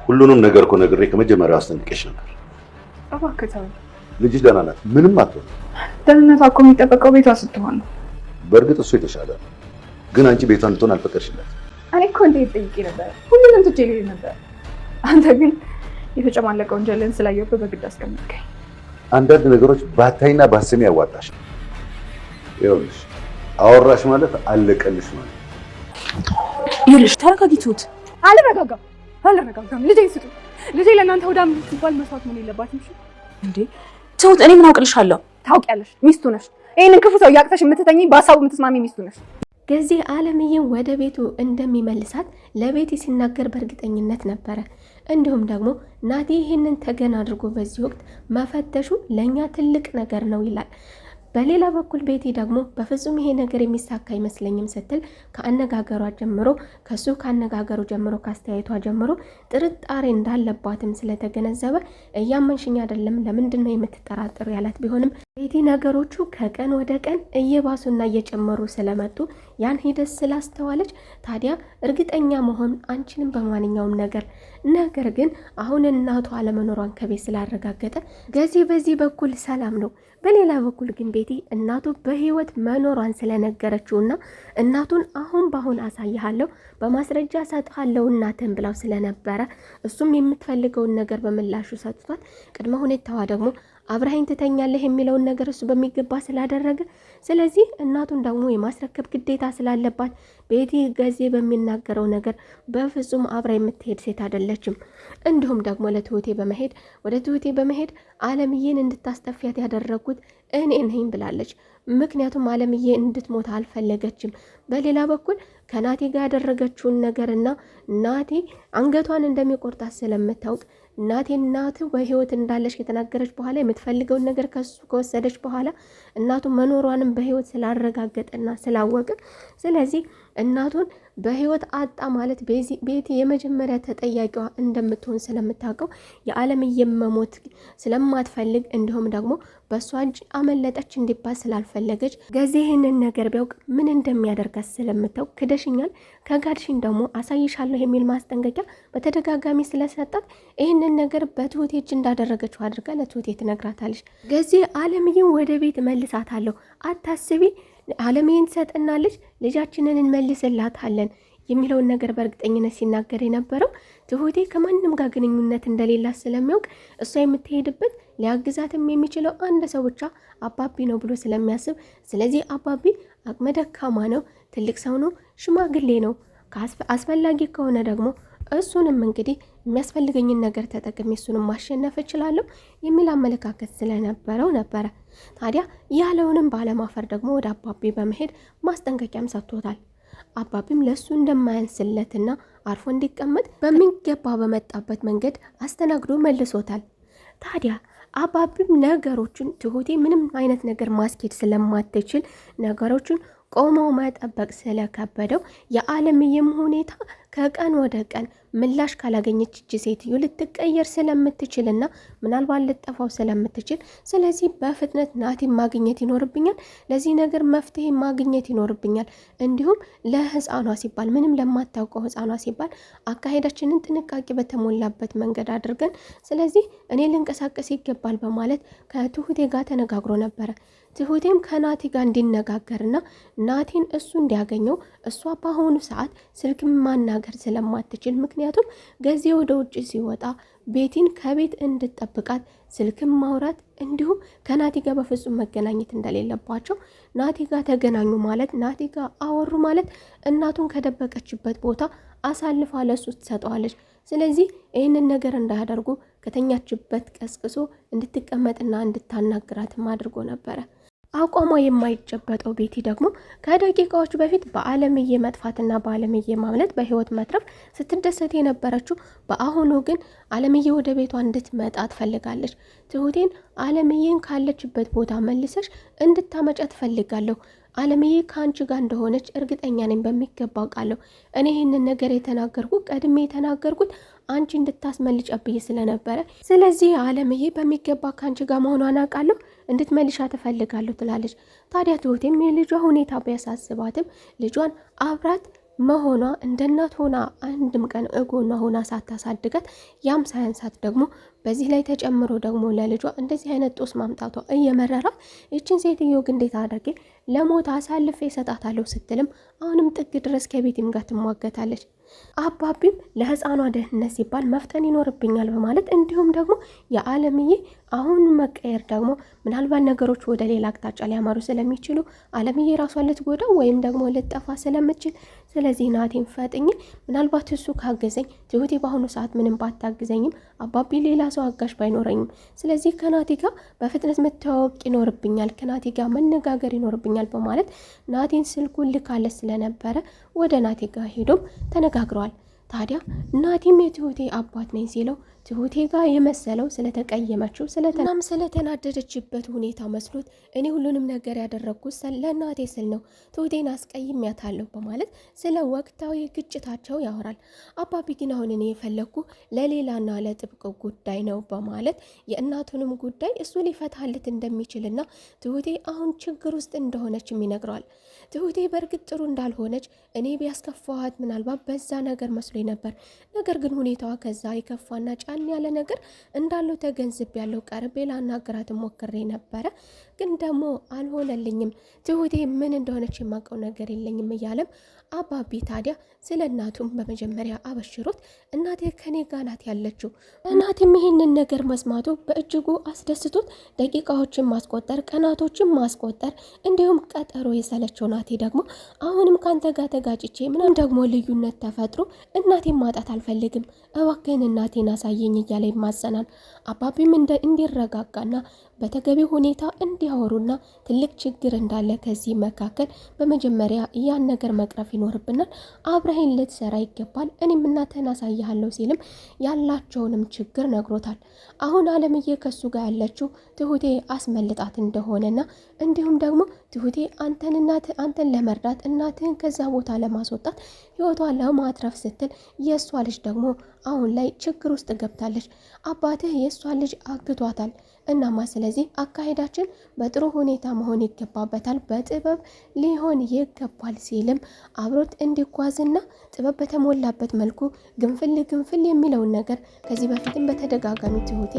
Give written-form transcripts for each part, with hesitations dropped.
ሁሉንም ነገር እኮ ነግሬ ከመጀመሪያው አስጠንቅቄሽ ነበር። እባክህ ተው። ልጅሽ ደህና ናት፣ ምንም አትሆንም። ደህንነቷ እኮ የሚጠበቀው ቤቷ ስትሆን ነው። በእርግጥ እሱ የተሻለ ነው፣ ግን አንቺ ቤቷ እንድትሆን አልፈቀድሽላት። እኔ እኮ እንዴት ጠይቄ ነበር፣ ሁሉንም ትቼ ልሄድ ነበር። አንተ ግን የተጨማለቀ ወንጀልን ስላየሁበት በግድ አስቀመጥከኝ። አንዳንድ ነገሮች ባታይና ባሰሚ ያዋጣሽ። ይኸውልሽ አወራሽ ማለት አለቀልሽ ማለት። ይኸውልሽ ተረጋጊ ትሁት። አልረጋጋም። ልጄን ስጡ። ልጄ ለእናንተ ወደ አምስት ሲባል መስዋዕት መሆን የለባትም። እሺ እንዴ ትሁት፣ እኔ ምን አውቅልሻለሁ? ታውቂያለሽ፣ ሚስቱ ነሽ። ይሄንን ክፉ ሰው ያቅፈሽ የምትተኝ በሀሳቡ የምትስማሚ ሚስቱ ነሽ። ገዜ አለምዬን ወደ ቤቱ እንደሚመልሳት ለቤቲ ሲናገር በእርግጠኝነት ነበረ። እንዲሁም ደግሞ ናቲ ይህንን ተገን አድርጎ በዚህ ወቅት መፈተሹ ለእኛ ትልቅ ነገር ነው ይላል። በሌላ በኩል ቤቲ ደግሞ በፍጹም ይሄ ነገር የሚሳካ አይመስለኝም ስትል ከአነጋገሯ ጀምሮ ካነጋገሩ ጀምሮ ካስተያየቷ ጀምሮ ጥርጣሬ እንዳለባትም ስለተገነዘበ እያመንሽኝ አይደለም ለምንድን ነው የምትጠራጥሩ ያላት ቢሆንም ቤቲ ነገሮቹ ከቀን ወደ ቀን እየባሱና እየጨመሩ ስለመጡ ያን ሂደት ስላስተዋለች ታዲያ እርግጠኛ መሆን አንችልም በማንኛውም ነገር ግን አሁን እናቱ አለመኖሯን ከቤት ስላረጋገጠ ገዜ በዚህ በኩል ሰላም ነው። በሌላ በኩል ግን ቤቲ እናቱ በህይወት መኖሯን ስለነገረችውና እናቱን አሁን በአሁን አሳይሃለሁ በማስረጃ ሰጥሃለሁ እናትን ብላው ስለነበረ እሱም የምትፈልገውን ነገር በምላሹ ሰጥቷት ቅድመ ሁኔታዋ ደግሞ አብረሃኝ ትተኛለህ የሚለውን ነገር እሱ በሚገባ ስላደረገ ስለዚህ እናቱን ደግሞ የማስረከብ ግዴታ ስላለባት ቤቲ ገዜ በሚናገረው ነገር በፍጹም አብራ የምትሄድ ሴት አይደለችም። እንዲሁም ደግሞ ወደ ትሁቴ በመሄድ አለምዬን እንድታስጠፊያት ያደረጉት እኔ ነኝ ብላለች። ምክንያቱም አለምዬ እንድትሞት አልፈለገችም። በሌላ በኩል ከናቲ ጋር ያደረገችውን ነገርና ናቲ አንገቷን እንደሚቆርጣት ስለምታውቅ እናቱ በህይወት እንዳለች ከተናገረች በኋላ የምትፈልገውን ነገር ከሱ ከወሰደች በኋላ እናቱ መኖሯንም በህይወት ስላረጋገጠና ስላወቀ ስለዚህ እናቱን በህይወት አጣ ማለት ቤቲ የመጀመሪያ ተጠያቂዋ እንደምትሆን ስለምታውቀው የአለምዬ መሞት ስለማትፈልግ እንዲሁም ደግሞ በሷ እጅ አመለጠች እንዲባል ስላልፈለገች ገዜ ይህንን ነገር ቢያውቅ ምን እንደሚያደርጋት ስለምታውቅ ክደሽኛል፣ ከጋድሽኝ ደግሞ አሳይሻለሁ የሚል ማስጠንቀቂያ በተደጋጋሚ ስለሰጣት ይህንን ነገር በትሁቴ እጅ እንዳደረገችው አድርጋ ለትሁቴ ትነግራታለች። ገዜ አለምዬን ወደ ቤት መልሳታለሁ፣ አታስቢ፣ አለምዬን ትሰጠናለች፣ ልጃችንን እንመልስላታለን የሚለውን ነገር በእርግጠኝነት ሲናገር የነበረው ትሁቴ ከማንም ጋር ግንኙነት እንደሌላት ስለሚያውቅ እሷ የምትሄድበት ሊያግዛትም የሚችለው አንድ ሰው ብቻ አባቢ ነው ብሎ ስለሚያስብ ስለዚህ አባቢ አቅመ ደካማ ነው፣ ትልቅ ሰው ነው፣ ሽማግሌ ነው፣ አስፈላጊ ከሆነ ደግሞ እሱንም እንግዲህ የሚያስፈልገኝን ነገር ተጠቅሜ እሱንም ማሸነፍ እችላለሁ የሚል አመለካከት ስለነበረው ነበረ። ታዲያ ያለውንም ባለማፈር ደግሞ ወደ አባቢ በመሄድ ማስጠንቀቂያም ሰጥቶታል። አባቢም ለሱ እንደማያንስለትና አርፎ እንዲቀመጥ በሚገባ በመጣበት መንገድ አስተናግዶ መልሶታል። ታዲያ አባቢም ነገሮችን ትሁቴ ምንም አይነት ነገር ማስኬድ ስለማትችል ነገሮችን ቆመው መጠበቅ ስለከበደው የአለምዬም ሁኔታ ከቀን ወደ ቀን ምላሽ ካላገኘች እጅ ሴትዮ ልትቀየር ስለምትችልና ምናልባት ልጠፋው ስለምትችል ስለዚህ በፍጥነት ናቲን ማግኘት ይኖርብኛል፣ ለዚህ ነገር መፍትሄ ማግኘት ይኖርብኛል፣ እንዲሁም ለህፃኗ ሲባል ምንም ለማታውቀው ህፃኗ ሲባል አካሄዳችንን ጥንቃቄ በተሞላበት መንገድ አድርገን ስለዚህ እኔ ልንቀሳቀስ ይገባል በማለት ከትሁቴ ጋር ተነጋግሮ ነበረ። ትሁቴም ከናቲ ጋር እንዲነጋገርና ናቲን እሱ እንዲያገኘው እሷ በአሁኑ ሰዓት ስልክ ማናገር ስለማትችል ምክንያቱም ገዜ ወደ ውጭ ሲወጣ ቤቲን ከቤት እንድትጠብቃት ስልክም ማውራት እንዲሁም ከናቲ ጋር በፍጹም መገናኘት እንደሌለባቸው ናቲ ጋር ተገናኙ ማለት ናቲ ጋር አወሩ ማለት እናቱን ከደበቀችበት ቦታ አሳልፋ ለሱ ትሰጠዋለች። ስለዚህ ይህንን ነገር እንዳያደርጉ ከተኛችበት ቀስቅሶ እንድትቀመጥና እንድታናግራትም አድርጎ ነበረ። አቋሟ የማይጨበጠው ቤቲ ደግሞ ከደቂቃዎች በፊት በአለምዬ መጥፋትና በአለምዬ ማምለጥ በህይወት መትረፍ ስትደሰት የነበረችው በአሁኑ ግን አለምዬ ወደ ቤቷ እንድትመጣ ትፈልጋለች። ትሁቴን አለምዬን ካለችበት ቦታ መልሰሽ እንድታመጫ ትፈልጋለሁ። አለምዬ ከአንቺ ጋር እንደሆነች እርግጠኛ ነኝ፣ በሚገባ አውቃለሁ። እኔ ይህንን ነገር ቀድሜ የተናገርኩት አንቺ እንድታስመልጨብኝ ስለነበረ ስለዚህ አለምዬ በሚገባ ከአንቺ ጋር መሆኗን አውቃለሁ፣ እንድትመልሻ ትፈልጋለሁ ትላለች። ታዲያ ትሁቴም የልጇ ሁኔታ ቢያሳስባትም ልጇን አብራት መሆኗ እንደ እናት ሆና አንድም ቀን እጎኗ ሆና ሳታሳድጋት ያም ሳያንሳት ደግሞ በዚህ ላይ ተጨምሮ ደግሞ ለልጇ እንደዚህ አይነት ጦስ ማምጣቷ እየመረራት ይችን ሴትዮ ግን እንዴት አድርጌ ለሞት አሳልፌ እሰጣታለሁ ስትልም አሁንም ጥግ ድረስ ከቤቲም ጋር ትሟገታለች። አባቢም ለህፃኗ ደህንነት ሲባል መፍጠን ይኖርብኛል በማለት እንዲሁም ደግሞ የአለምዬ አሁን መቀየር ደግሞ ምናልባት ነገሮች ወደ ሌላ አቅጣጫ ሊያማሩ ስለሚችሉ አለምዬ ራሷን ልትጎዳ ወይም ደግሞ ልጠፋ ስለምችል ስለዚህ ናቴን ፈጥኝ ምናልባት እሱ ካገዘኝ ትሁቴ በአሁኑ ሰዓት ምንም ባታግዘኝም አባቢ ሌላ ሰው አጋዥ ባይኖረኝም ስለዚህ ከናቴ ጋር በፍጥነት መተዋወቅ ይኖርብኛል፣ ከናቴ ጋር መነጋገር ይኖርብኛል በማለት ናቴን ስልኩን ልካለት ስለነበረ ወደ ናቴ ጋር ሄዶም ተነጋግረዋል። ታዲያ ናቴም የትሁቴ አባት ነኝ ሲለው ትሁቴ ጋር የመሰለው ስለተቀየመችው ስለተናደደችበት ሁኔታ መስሎት እኔ ሁሉንም ነገር ያደረግኩት ለእናቴ ስል ነው፣ ትሁቴን አስቀይሜያታለሁ በማለት ስለ ወቅታዊ ግጭታቸው ያወራል። አባቢ ግን አሁን እኔ የፈለግኩ ለሌላና ለጥብቅ ጉዳይ ነው በማለት የእናቱንም ጉዳይ እሱ ሊፈታልት እንደሚችልና ትሁቴ አሁን ችግር ውስጥ እንደሆነችም ይነግረዋል። ትሁቴ በእርግጥ ጥሩ እንዳልሆነች እኔ ቢያስከፋዋት ምናልባት በዛ ነገር መስሎ ነበር፣ ነገር ግን ሁኔታዋ ከዛ የከፋና ጫን ያለ ነገር እንዳለው ተገንዝብ ያለው ቀርቤ ላናገራት ሞክሬ ነበረ፣ ግን ደግሞ አልሆነልኝም። ትሁቴ ምን እንደሆነች የማውቀው ነገር የለኝም እያለም አባቢ ታዲያ ስለ እናቱም በመጀመሪያ አበሽሮት እናቴ ከኔ ጋር ናት ያለችው። እናቴም ይህንን ነገር መስማቱ በእጅጉ አስደስቶት ደቂቃዎችን ማስቆጠር፣ ቀናቶችን ማስቆጠር እንዲሁም ቀጠሮ የሰለቸው ናቴ ደግሞ አሁንም ካንተ ጋር ተጋጭቼ ምንም ደግሞ ልዩነት ተፈጥሮ እናቴን ማጣት አልፈልግም፣ እባክህን እናቴን አሳየኝ እያለ ይማጸናል። አባቢም እንዲረጋጋና በተገቢ ሁኔታ እንዲያወሩና ትልቅ ችግር እንዳለ ከዚህ መካከል በመጀመሪያ ያን ነገር መቅረፍ ይኖርብናል፣ አብረህን ልትሰራ ይገባል፣ እኔም እናትህን አሳይሃለሁ ሲልም ያላቸውንም ችግር ነግሮታል። አሁን አለምዬ ከሱ ጋር ያለችው ትሁቴ አስመልጣት እንደሆነና እንዲሁም ደግሞ ትሁቴ አንተን ለመርዳት እናትህን ከዛ ቦታ ለማስወጣት ህይወቷን ለማትረፍ ስትል የእሷ ልጅ ደግሞ አሁን ላይ ችግር ውስጥ ገብታለች። አባትህ የእሷ ልጅ አግቷታል። እናማ ስለዚህ አካሄዳችን በጥሩ ሁኔታ መሆን ይገባበታል፣ በጥበብ ሊሆን ይገባል ሲልም አብሮት እንዲጓዝና ጥበብ በተሞላበት መልኩ ግንፍል የሚለውን ነገር ከዚህ በፊትም በተደጋጋሚ ትሁቴ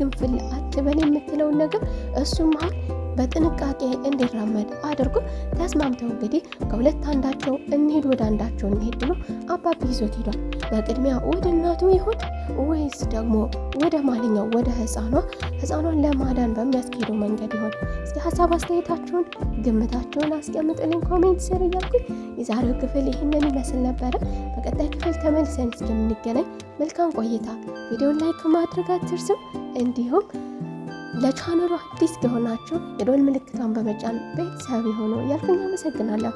ግንፍል አትበል የምትለውን ነገር እሱ መሀል በጥንቃቄ እንዲራመድ አድርጎ ተስማምተው እንግዲህ ከሁለት አንዳቸው እንሄድ ወደ አንዳቸው እንሄድ ብሎ አባቢ ይዞት ሄዷል። በቅድሚያ ወደ እናቱ ይሆን ወይስ ደግሞ ወደ ማንኛው ወደ ህፃኗን ለማዳን በሚያስኬደው መንገድ ይሆን? እስኪ ሀሳብ አስተያየታችሁን ግምታችሁን አስቀምጡልኝ ኮሜንት ስር እያልኩኝ የዛሬው ክፍል ይህንን ይመስል ነበረ። በቀጣይ ክፍል ተመልሰን እስከምንገናኝ መልካም ቆይታ። ቪዲዮን ላይክ ማድረግ አትርሱ። እንዲሁም ለቻናሉ አዲስ ከሆናችሁ የደወል ምልክቷን በመጫን ቤተሰብ ሆኖ ያልኩኝ አመሰግናለሁ።